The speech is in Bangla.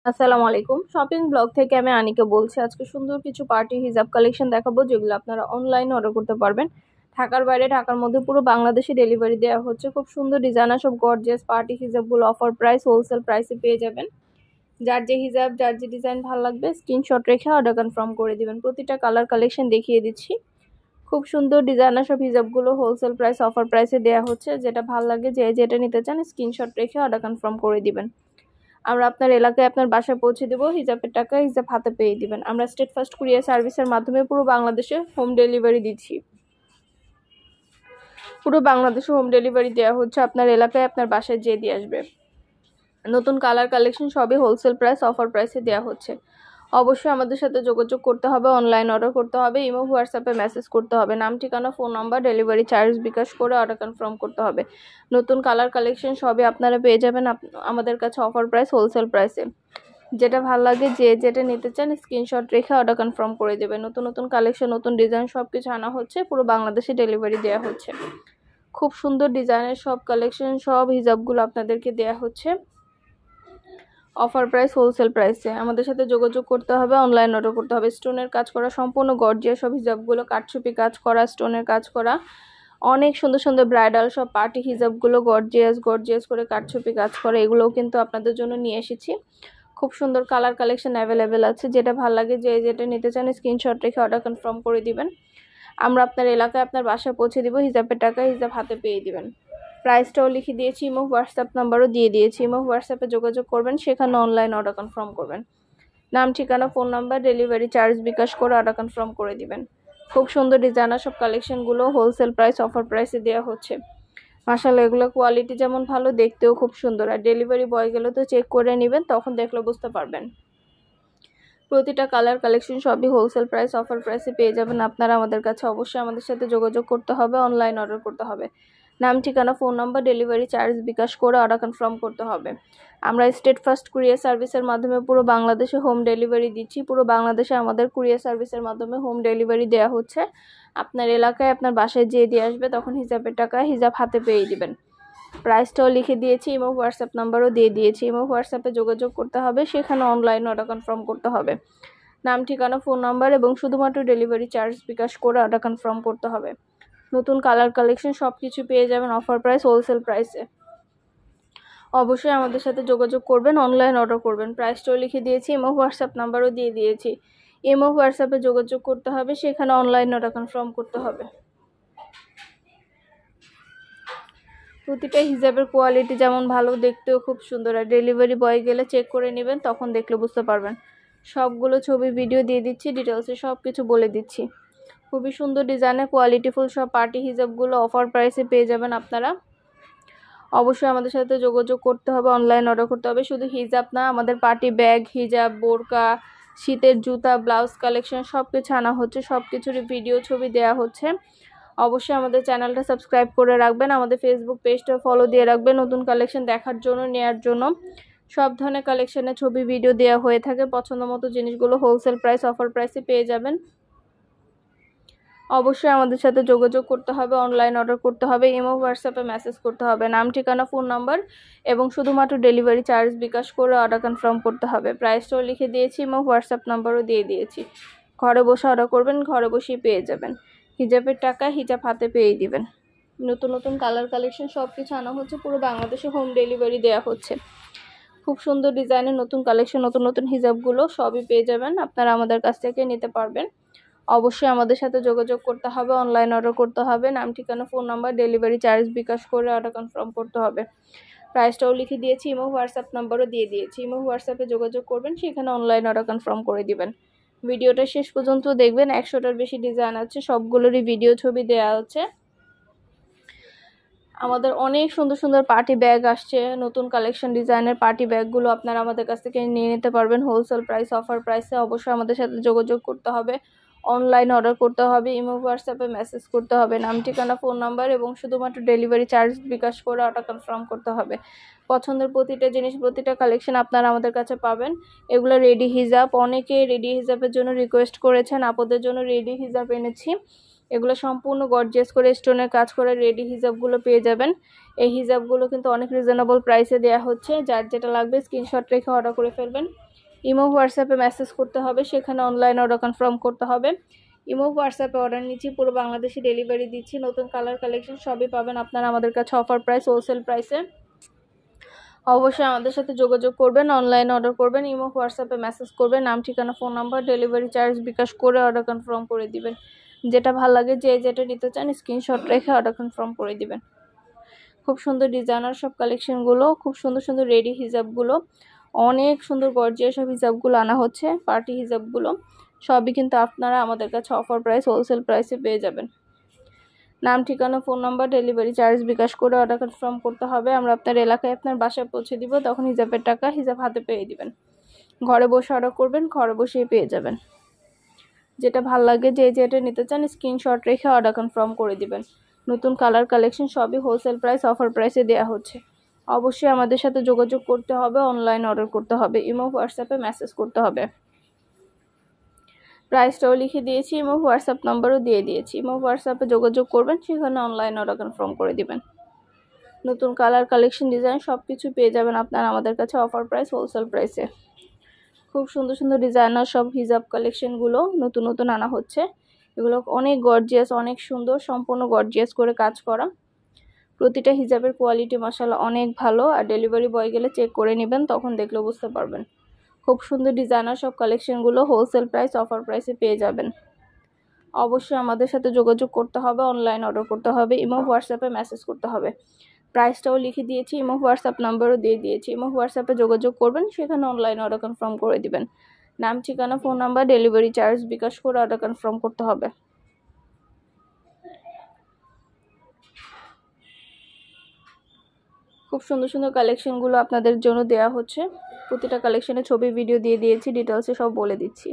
আসসালামু আলাইকুম। শপিং ব্লগ থেকে আমি আনিকা বলছি। আজকে সুন্দর কিছু পার্টি হিজাব কালেকশন দেখাবো, যেগুলো আপনারা অনলাইনে অর্ডার করতে পারবেন। ঢাকার বাইরে, ঢাকার মধ্যে পুরো বাংলাদেশে ডেলিভারি দেওয়া হচ্ছে। খুব সুন্দর ডিজাইনার সব গর্জিয়াস পার্টি হিজাবগুলো অফার প্রাইস, হোলসেল প্রাইসে পেয়ে যাবেন। যার যে হিজাব, যার যে ডিজাইন ভালো লাগবে স্ক্রিনশট রেখে অর্ডার কনফার্ম করে দিবেন। প্রতিটা কালার কালেকশন দেখিয়ে দিচ্ছি। খুব সুন্দর ডিজাইনার সব হিজাবগুলো হোলসেল প্রাইস, অফার প্রাইসে দেওয়া হচ্ছে। যেটা ভালো লাগে, যে যেটা নিতে চান স্ক্রিনশট রেখে অর্ডার কনফার্ম করে দিবেন। আমরা আপনার এলাকায় আপনার বাসায় পৌঁছে দেবো। হিজাবের টাকা হিজাব হাতে পেয়ে দিবেন। আমরা স্টেট ফার্স্ট কুরিয়ার সার্ভিসের মাধ্যমে পুরো বাংলাদেশে হোম ডেলিভারি দিচ্ছি। পুরো বাংলাদেশে হোম ডেলিভারি দেওয়া হচ্ছে, আপনার এলাকায় আপনার বাসায় যেয়ে দিয়ে আসবে। নতুন কালার কালেকশন সবই হোলসেল প্রাইস, অফার প্রাইসে দেওয়া হচ্ছে। অবশ্যই আমাদের সাথে যোগাযোগ করতে হবে, অনলাইন অর্ডার করতে হবে, ইমো হোয়াটসঅ্যাপে মেসেজ করতে হবে। নাম, ঠিকানা, ফোন নাম্বার, ডেলিভারি চার্জ বিকাশ করে অর্ডার কনফার্ম করতে হবে। নতুন কালার কালেকশন সবই আপনারা পেয়ে যাবেন আমাদের কাছে অফার প্রাইস, হোলসেল প্রাইসে। যেটা ভালো লাগে, যে যেটা নিতে চান স্ক্রিনশট রেখে অর্ডার কনফার্ম করে দেবেন। নতুন নতুন কালেকশন, নতুন ডিজাইন সব কিছু আনা হচ্ছে, পুরো বাংলাদেশে ডেলিভারি দেওয়া হচ্ছে। খুব সুন্দর ডিজাইনের সব কালেকশন, সব হিজাবগুলো আপনাদেরকে দেওয়া হচ্ছে অফার প্রাইস, হোলসেল প্রাইসে। আমাদের সাথে যোগাযোগ করতে হবে, অনলাইন অর্ডার করতে হবে। স্টোনের কাজ করা সম্পূর্ণ গর্জিয়াস সব হিজাবগুলো, কাঠছুপি কাজ করা, স্টোনের কাজ করা, অনেক সুন্দর সুন্দর ব্রাইডাল সব পার্টি হিজাবগুলো গর্জিয়াস গর্জিয়াস করে কাঠছুপি কাজ করা, এগুলোও কিন্তু আপনাদের জন্য নিয়ে এসেছি। খুব সুন্দর কালার কালেকশন অ্যাভেলেবেল আছে। যেটা ভালো লাগে, যে যেটা নিতে চান স্ক্রিনশট রেখে অর্ডার কনফার্ম করে দিবেন। আমরা আপনার এলাকায় আপনার বাসায় পৌঁছে দিব। হিজাবের টাকা হিজাব হাতে পেয়ে দিবেন। প্রাইসটাও লিখে দিয়েছি, ইমো হোয়াটসঅ্যাপ নাম্বারও দিয়ে দিয়েছি। ইমো হোয়াটসঅ্যাপে যোগাযোগ করবেন, সেখানে অনলাইন অর্ডার কনফার্ম করবেন। নাম, ঠিকানা, ফোন নাম্বার, ডেলিভারি চার্জ বিকাশ করে অর্ডার কনফার্ম করে দিবেন। খুব সুন্দর ডিজাইনার সব কালেকশনগুলো হোলসেল প্রাইস, অফার প্রাইসে দেওয়া হচ্ছে। মাশাআল্লাহ, এগুলো কোয়ালিটি যেমন ভালো, দেখতেও খুব সুন্দর। আর ডেলিভারি বয় গেলে তো চেক করে নেবেন, তখন দেখলে বুঝতে পারবেন। প্রতিটা কালার কালেকশন সবই হোলসেল প্রাইস, অফার প্রাইসে পেয়ে যাবেন আপনারা আমাদের কাছে। অবশ্যই আমাদের সাথে যোগাযোগ করতে হবে, অনলাইন অর্ডার করতে হবে। নাম, ঠিকানা, ফোন নাম্বার, ডেলিভারি চার্জ বিকাশ করে অর্ডার কনফার্ম করতে হবে। আমরা স্টেট ফার্স্ট কুরিয়ার সার্ভিসের মাধ্যমে পুরো বাংলাদেশে হোম ডেলিভারি দিচ্ছি। পুরো বাংলাদেশে আমাদের কুরিয়ার সার্ভিসের মাধ্যমে হোম ডেলিভারি দেওয়া হচ্ছে। আপনার এলাকায় আপনার বাসায় যেয়ে দিয়ে আসবে, তখন হিজাবের টাকা হিজাব হাতে পেয়ে দিবেন। প্রাইসটাও লিখে দিয়েছি, ইমো হোয়াটসঅ্যাপ নাম্বারও দিয়ে দিয়েছি। ইমো হোয়াটসঅ্যাপে যোগাযোগ করতে হবে, সেখানে অনলাইন অর্ডার কনফার্ম করতে হবে। নাম, ঠিকানা, ফোন নাম্বার এবং শুধুমাত্র ডেলিভারি চার্জ বিকাশ করে অর্ডার কনফার্ম করতে হবে। নতুন কালার কালেকশন সব কিছু পেয়ে যাবেন অফার প্রাইস, হোলসেল প্রাইসে। অবশ্যই আমাদের সাথে যোগাযোগ করবেন, অনলাইন অর্ডার করবেন। প্রাইসটাও লিখে দিয়েছি, ইমো হোয়াটসঅ্যাপ নাম্বারও দিয়ে দিয়েছি। ইমো হোয়াটসঅ্যাপে যোগাযোগ করতে হবে, সেখানে অনলাইন অর্ডার কনফার্ম করতে হবে। প্রতিটা হিজাবের কোয়ালিটি যেমন ভালো, দেখতেও খুব সুন্দর। আর ডেলিভারি বয় গেলে চেক করে নেবেন, তখন দেখলে বুঝতে পারবেন। সবগুলো ছবি ভিডিও দিয়ে দিচ্ছি, ডিটেলসে সব কিছু বলে দিচ্ছি। খুবই সুন্দর ডিজাইনের কোয়ালিটিফুল সব পার্টি হিজাবগুলো অফার প্রাইসে পেয়ে যাবেন আপনারা। অবশ্যই আমাদের সাথে যোগাযোগ করতে হবে, অনলাইন অর্ডার করতে হবে। শুধু হিজাব না, আমাদের পার্টি ব্যাগ, হিজাব, বোরকা, শীতের জুতা, ব্লাউজ কালেকশন সব কিছু আনা হচ্ছে। সব কিছুরই ভিডিও ছবি দেওয়া হচ্ছে। অবশ্যই আমাদের চ্যানেলটা সাবস্ক্রাইব করে রাখবেন, আমাদের ফেসবুক পেজটা ফলো দিয়ে রাখবেন নতুন কালেকশন দেখার জন্য, নেয়ার জন্য। সব ধরনের কালেকশনের ছবি ভিডিও দেওয়া হয়ে থাকে। পছন্দ মতো জিনিসগুলো হোলসেল প্রাইস, অফার প্রাইসে পেয়ে যাবেন। অবশ্যই আমাদের সাথে যোগাযোগ করতে হবে, অনলাইন অর্ডার করতে হবে, ইমো হোয়াটসঅ্যাপে মেসেজ করতে হবে। নাম, ঠিকানা, ফোন নাম্বার এবং শুধুমাত্র ডেলিভারি চার্জ বিকাশ করে অর্ডার কনফার্ম করতে হবে। প্রাইসটাও লিখে দিয়েছি, ইমো হোয়াটসঅ্যাপ নাম্বারও দিয়ে দিয়েছি। ঘরে বসে অর্ডার করবেন, ঘরে বসেই পেয়ে যাবেন। হিজাবের টাকা হিজাব হাতে পেয়ে দিবেন। নতুন নতুন কালার কালেকশন সব কিছু আনা হচ্ছে, পুরো বাংলাদেশে হোম ডেলিভারি দেওয়া হচ্ছে। খুব সুন্দর ডিজাইনের নতুন কালেকশন, নতুন নতুন হিজাবগুলো সবই পেয়ে যাবেন, আপনারা আমাদের কাছ থেকে নিতে পারবেন। অবশ্যই আমাদের সাথে যোগাযোগ করতে হবে, অনলাইন অর্ডার করতে হবে। নাম, ঠিকানা, ফোন নাম্বার, ডেলিভারি চার্জ বিকাশ করে অর্ডার কনফার্ম করতে হবে। প্রাইসটাও লিখে দিয়েছি, ইমো হোয়াটসঅ্যাপ নাম্বারও দিয়ে দিয়েছি। ইমো হোয়াটসঅ্যাপে যোগাযোগ করবেন, সেখানে অনলাইন অর্ডার কনফার্ম করে দিবেন। ভিডিওটা শেষ পর্যন্ত দেখবেন, 100টার বেশি ডিজাইন আছে, সবগুলোরই ভিডিও ছবি দেওয়া হচ্ছে। আমাদের অনেক সুন্দর সুন্দর পার্টি ব্যাগ আসছে, নতুন কালেকশন ডিজাইনের পার্টি ব্যাগগুলো আপনারা আমাদের কাছ থেকে নিয়ে নিতে পারবেন হোলসেল প্রাইস, অফার প্রাইসে। অবশ্যই আমাদের সাথে যোগাযোগ করতে হবে, অনলাইন অর্ডার করতে হবে, ইমো হোয়াটসঅ্যাপে মেসেজ করতে হবে। নাম, ঠিকানা, ফোন নাম্বার এবং শুধুমাত্র ডেলিভারি চার্জ বিকাশ করে অর্ডার কনফার্ম করতে হবে। পছন্দের প্রতিটা জিনিস, প্রতিটা কালেকশন আপনারা আমাদের কাছে পাবেন। এগুলো রেডি হিজাব, অনেকে রেডি হিজাবের জন্য রিকোয়েস্ট করেছেন, আপনাদের জন্য রেডি হিজাব এনেছি। এগুলো সম্পূর্ণ গর্জিয়াস করে স্টোনের কাজ করে রেডি হিজাবগুলো পেয়ে যাবেন। এই হিজাবগুলো কিন্তু অনেক রিজনেবল প্রাইসে দেওয়া হচ্ছে। যার যেটা লাগবে স্ক্রিনশট রেখে অর্ডার করে ফেলবেন। ইমো হোয়াটসঅ্যাপে মেসেজ করতে হবে, সেখানে অনলাইন অর্ডার কনফার্ম করতে হবে। ইমো হোয়াটসঅ্যাপে অর্ডার নিচ্ছি, পুরো বাংলাদেশে ডেলিভারি দিচ্ছি। নতুন কালার কালেকশন সবই পাবেন আপনারা আমাদের কাছে অফার প্রাইস, হোলসেল প্রাইসে। অবশ্যই আমাদের সাথে যোগাযোগ করবেন, অনলাইন অর্ডার করবেন, ইমো হোয়াটসঅ্যাপে মেসেজ করবেন, নাম ঠিকানা ফোন নাম্বার ডেলিভারি চার্জ বিকাশ করে অর্ডার কনফার্ম করে দিবেন। যেটা ভালো লাগে যে যেটা নিতে চান স্ক্রিনশট রেখে অর্ডার কনফার্ম করে দিবেন। খুব সুন্দর ডিজাইনার সব কালেকশনগুলো, খুব সুন্দর সুন্দর রেডি হিজাবগুলো, অনেক সুন্দর গর্জিয়াস সব হিজাবগুলো আনা হচ্ছে। পার্টি হিজাবগুলো সবই কিন্তু আপনারা আমাদের কাছে অফার প্রাইস, হোলসেল প্রাইসে পেয়ে যাবেন। নাম ঠিকানা ফোন নাম্বার ডেলিভারি চার্জ বিকাশ করে অর্ডার কনফার্ম করতে হবে। আমরা আপনার এলাকায় আপনার বাসায় পৌঁছে দিব, তখন হিজাবের টাকা হিজাব হাতে পেয়ে দিবেন। ঘরে বসে অর্ডার করবেন, ঘরে বসেই পেয়ে যাবেন। যেটা ভালো লাগে যে যেটা নিতে চান স্ক্রিনশট রেখে অর্ডার কনফার্ম করে দিবেন। নতুন কালার কালেকশন সবই হোলসেল প্রাইস, অফার প্রাইসে দেওয়া হচ্ছে। অবশ্যই আমাদের সাথে যোগাযোগ করতে হবে, অনলাইন অর্ডার করতে হবে, ইমো হোয়াটসঅ্যাপে মেসেজ করতে হবে। প্রাইসটাও লিখে দিয়েছি, ইমো হোয়াটসঅ্যাপ নাম্বারও দিয়ে দিয়েছি। ইমো হোয়াটসঅ্যাপে যোগাযোগ করবেন, সেখানে অনলাইন অর্ডার কনফার্ম করে দিবেন। নতুন কালার কালেকশন ডিজাইন সব কিছু পেয়ে যাবেন আপনারা আমাদের কাছে অফার প্রাইস, হোলসেল প্রাইসে। খুব সুন্দর সুন্দর ডিজাইনার সব হিজাব কালেকশনগুলো নতুন নতুন আনা হচ্ছে। এগুলো অনেক গর্জিয়াস, অনেক সুন্দর, সম্পূর্ণ গর্জিয়াস করে কাজ করা। প্রতিটা হিজাবের কোয়ালিটি মাশাআল্লাহ অনেক ভালো। আর ডেলিভারি বয় গেলে চেক করে নেবেন, তখন দেখলে বুঝতে পারবেন। খুব সুন্দর ডিজাইনার সব কালেকশনগুলো হোলসেল প্রাইস, অফার প্রাইসে পেয়ে যাবেন। অবশ্যই আমাদের সাথে যোগাযোগ করতে হবে, অনলাইন অর্ডার করতে হবে, ইমো হোয়াটসঅ্যাপে মেসেজ করতে হবে। প্রাইসটাও লিখে দিয়েছি, ইমো হোয়াটসঅ্যাপ নাম্বারও দিয়ে দিয়েছি। ইমো হোয়াটসঅ্যাপে যোগাযোগ করবেন, সেখানে অনলাইন অর্ডার কনফার্ম করে দিবেন। নাম ঠিকানা ফোন নাম্বার ডেলিভারি চার্জ বিকাশ করে অর্ডার কনফার্ম করতে হবে। খুব সুন্দর সুন্দর কালেকশনগুলো আপনাদের জন্য দেওয়া হচ্ছে। প্রতিটা কালেকশনের ছবি ভিডিও দিয়ে দিয়েছি, ডিটেলসে সব বলে দিচ্ছি।